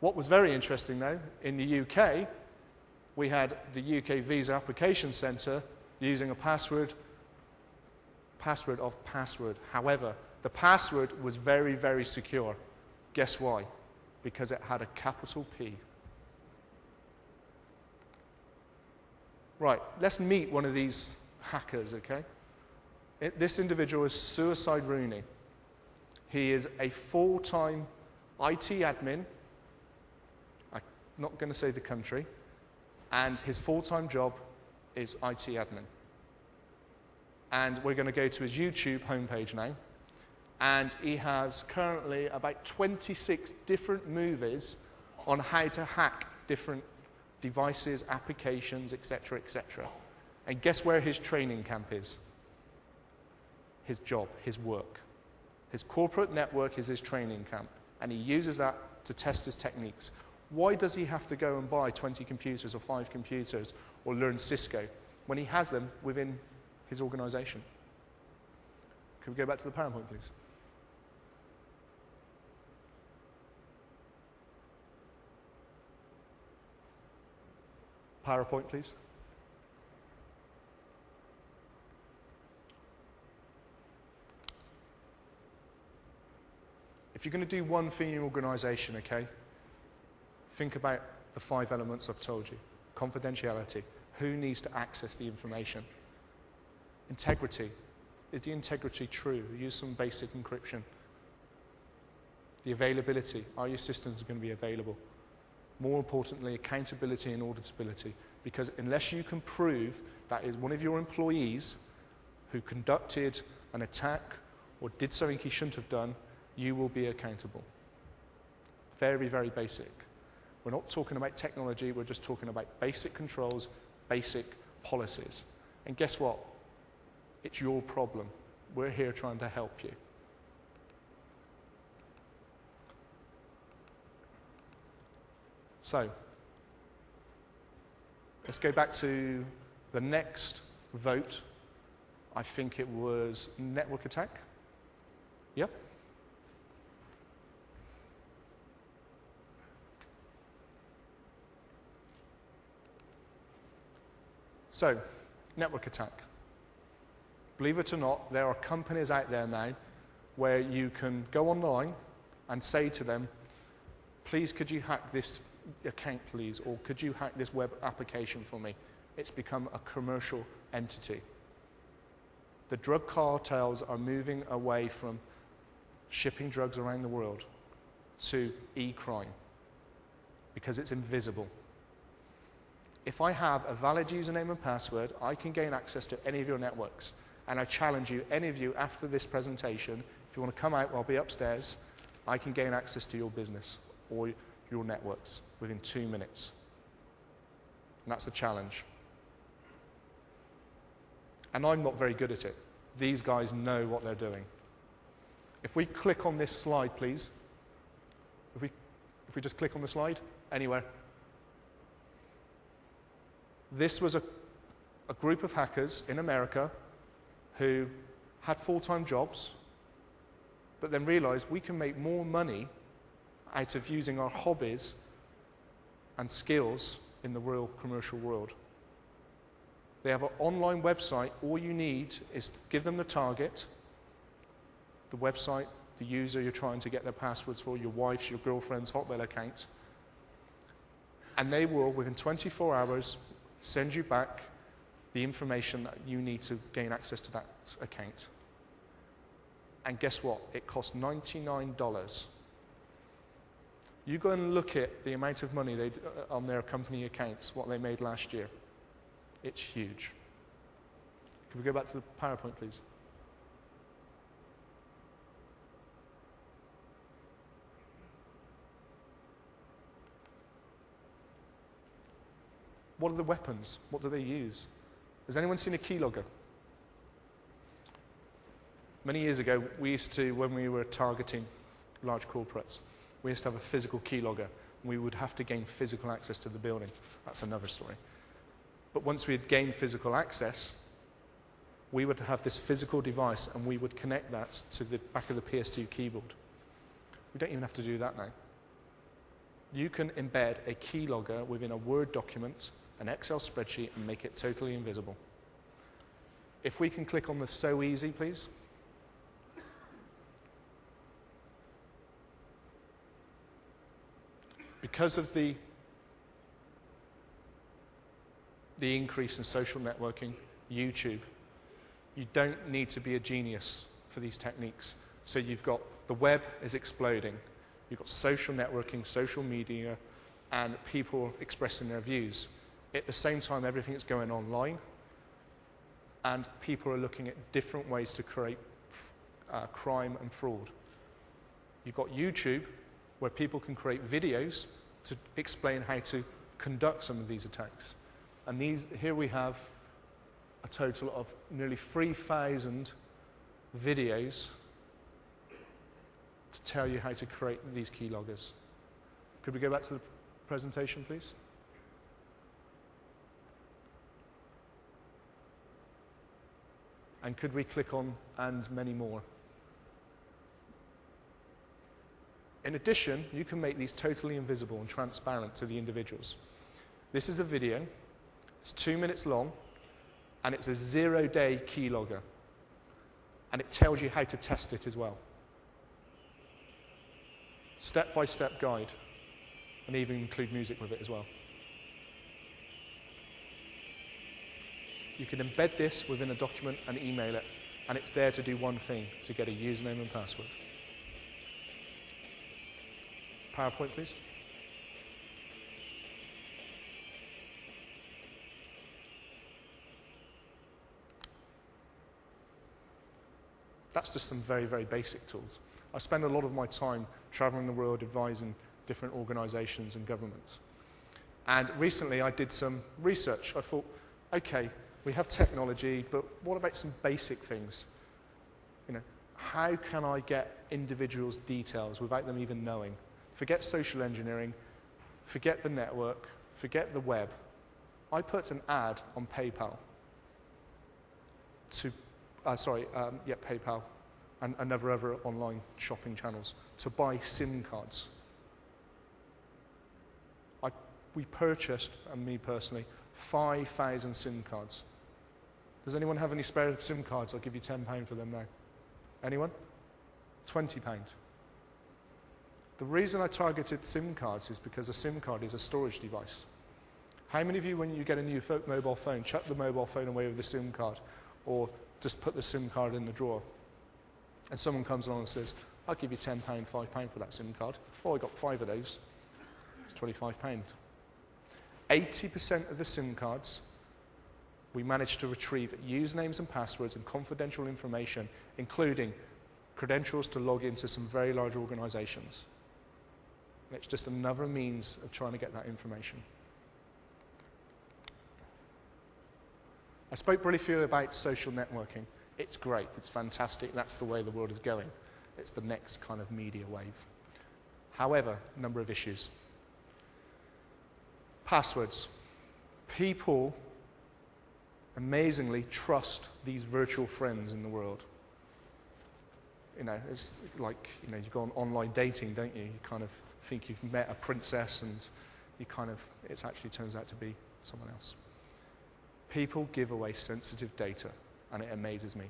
What was very interesting, though, in the UK, we had the UK Visa Application Centre using a password of password. However, the password was very, very secure. Guess why? Because it had a capital P. Right, let's meet one of these hackers, okay? This individual is Suicide Rooney. He is a full-time IT admin. I'm not going to say the country. And his full-time job is IT admin. And we're going to go to his YouTube homepage now. And he has currently about 26 different movies on how to hack different devices, applications, etc., etc. And guess where his training camp is? His job, his work. His corporate network is his training camp. And he uses that to test his techniques. Why does he have to go and buy 20 computers or 5 computers or learn Cisco when he has them within his organization? Can we go back to the PowerPoint, please? PowerPoint, please. If you're going to do one thing in your organization, okay, think about the 5 elements I've told you. Confidentiality. Who needs to access the information? Integrity. Is the integrity true? Use some basic encryption. The availability. Are your systems going to be available? More importantly, accountability and auditability. Because unless you can prove that is one of your employees who conducted an attack or did something he shouldn't have done, you will be accountable. Very, very basic. We're not talking about technology, we're just talking about basic controls, basic policies. And guess what? It's your problem. We're here trying to help you. So, let's go back to the next vote. I think it was network attack. Yep. So, network attack. Believe it or not, there are companies out there now where you can go online and say to them, please could you hack this account please, or could you hack this web application for me? It's become a commercial entity. The drug cartels are moving away from shipping drugs around the world to e-crime because it's invisible. If I have a valid username and password, I can gain access to any of your networks. And I challenge you, any of you, after this presentation, if you want to come out, I'll be upstairs, I can gain access to your business or your networks within 2 minutes. And that's the challenge. And I'm not very good at it. These guys know what they're doing. If we click on this slide, please. If we just click on the slide, anywhere. This was a group of hackers in America who had full-time jobs, but then realized we can make more money out of using our hobbies and skills in the real commercial world. They have an online website. All you need is to give them the target, the website, the user you're trying to get their passwords for, your wife's, your girlfriend's Hotmail account, and they will, within 24 hours, send you back the information that you need to gain access to that account. And guess what? It costs $99. You go and look at the amount of money they on their company accounts, what they made last year. It's huge. Can we go back to the PowerPoint, please? What are the weapons? What do they use? Has anyone seen a keylogger? Many years ago, we used to, when we were targeting large corporates, we used to have a physical keylogger. We would have to gain physical access to the building. That's another story. But once we had gained physical access, we would have this physical device and we would connect that to the back of the PS2 keyboard. We don't even have to do that now. You can embed a keylogger within a Word document, an Excel spreadsheet, and make it totally invisible. If we can click on the So Easy, please. Because of the increase in social networking, YouTube, you don't need to be a genius for these techniques. So you've got the web is exploding. You've got social networking, social media, and people expressing their views. At the same time, everything's going online, and people are looking at different ways to create crime and fraud. You've got YouTube, where people can create videos to explain how to conduct some of these attacks. And here we have a total of nearly 3,000 videos to tell you how to create these keyloggers. Could we go back to the presentation, please? And could we click on "and many more"? In addition, you can make these totally invisible and transparent to the individuals. This is a video. It's 2 minutes long, and it's a 0-day keylogger. And it tells you how to test it as well. Step-by-step guide, and even include music with it as well. You can embed this within a document and email it, and it's there to do one thing, to get a username and password. PowerPoint, please. That's just some very, very basic tools. I spend a lot of my time traveling the world advising different organizations and governments. And recently I did some research. I thought, okay, we have technology, but what about some basic things? You know, how can I get individuals' details without them even knowing? Forget social engineering, forget the network, forget the web. I put an ad on PayPal to, PayPal and other online shopping channels to buy SIM cards. We purchased, and me personally, 5,000 SIM cards. Does anyone have any spare SIM cards? I'll give you £10 for them now. Anyone? £20. The reason I targeted SIM cards is because a SIM card is a storage device. How many of you, when you get a new mobile phone, chuck the mobile phone away with the SIM card, or just put the SIM card in the drawer, and someone comes along and says, I'll give you £10, £5 for that SIM card. Oh, I got 5 of those. It's £25. 80% of the SIM cards, we managed to retrieve usernames and passwords and confidential information, including credentials to log into some very large organizations. And it's just another means of trying to get that information. I spoke briefly about social networking. It's great, it's fantastic, that's the way the world is going. It's the next kind of media wave. However, a number of issues. Passwords. People amazingly trust these virtual friends in the world. You know, it's like, you know, you go on online dating, don't you? You kind of think you've met a princess and you kind of, it actually turns out to be someone else. People give away sensitive data, and it amazes me.